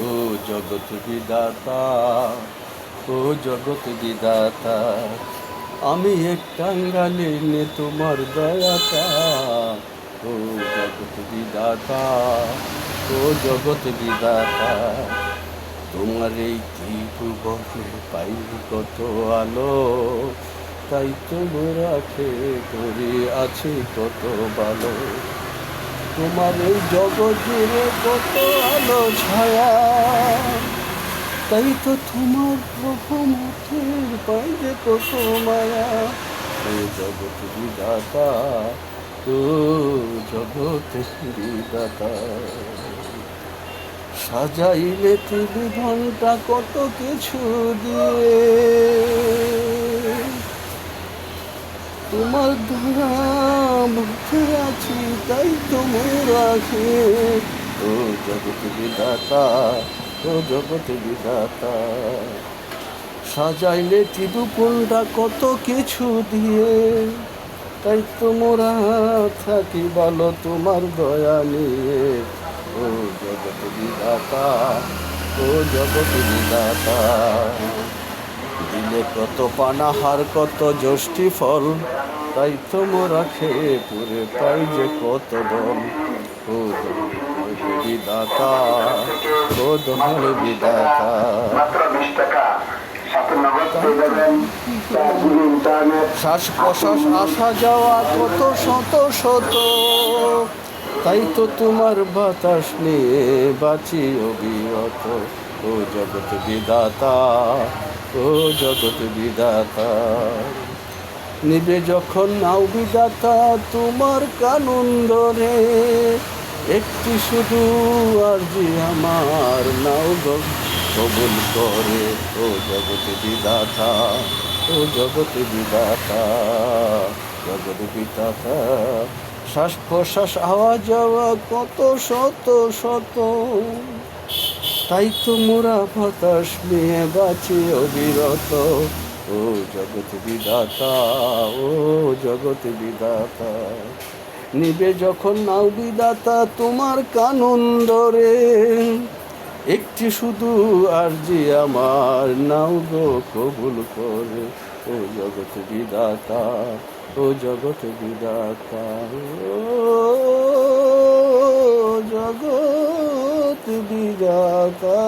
ও জগৎ বিধাতা, ও জগৎ বিধাতা, আমি এক কাঙ্গালি নে তোমার দয়াটা। ও জগৎ বিধাতা, ও জগৎ বিধাতা, তোমার এই ত্রিভুবনে পাই কত আলো, তাই তো রাখে করে আছে কত ভালো। তোমার এই জগৎ জুড়ে কত আলো ছায়া, তাই তো তোমার রহমতের বাইরে কত মায়া। ও জগৎ বিধাতা, ও জগৎ বিধাতা, সাজাইলে তিল ঘন্টা কত কিছু দিয়ে, তোমার দ্বারা মুখে আছি তাই তো রাখে। ও জগৎ বিধাতা, ও জগৎ বিধাতা, সাজাইলে ত্রিভুবনটা কত কিছু দিয়ে, তাই তো মোরা থাকি ভালো তোমার দয়া নিয়ে। ও জগৎ বিধাতা, ও জগৎ বিধাতা, দিলে কত পানাহার কত যষ্টি ফল, তাই তো মোরা খেয়ে পুরে পাই যে কত দল। ও বিধাতা, ও দয়াল বিধাতা, শ্বাস প্রশ্বাস আসা যাওয়া কত শত শত, তাই তো তোমার বাতাস নিয়ে বাঁচি অবিরত। ও জগৎ বিধাতা, ও জগৎ বিধাতা, নিবে যখন নাও বিধাতা তোমার কানুন ধরে, একটি শুধু আরজি আমার নাও কবুল করে। ও জগৎ বিধাতা, ও জগৎ বিধাতা, জগৎ বিধাতা, শ্বাস প্রশ্বাস আওয়া যাওয়া কত শত শত, তাই তো মোরা বাতাস নিয়ে বাঁচি অবিরত। ও জগৎ বিধাতা, ও জগৎ বিধাতা, নিবে যখন নাও বিধাতা তোমার কানুন ধরে, একটি শুধু আরজি আমার নাও গো কবুল করে। ও জগৎ বিধাতা, ও জগৎ বিধাতা, ও জগৎ বিধাতা।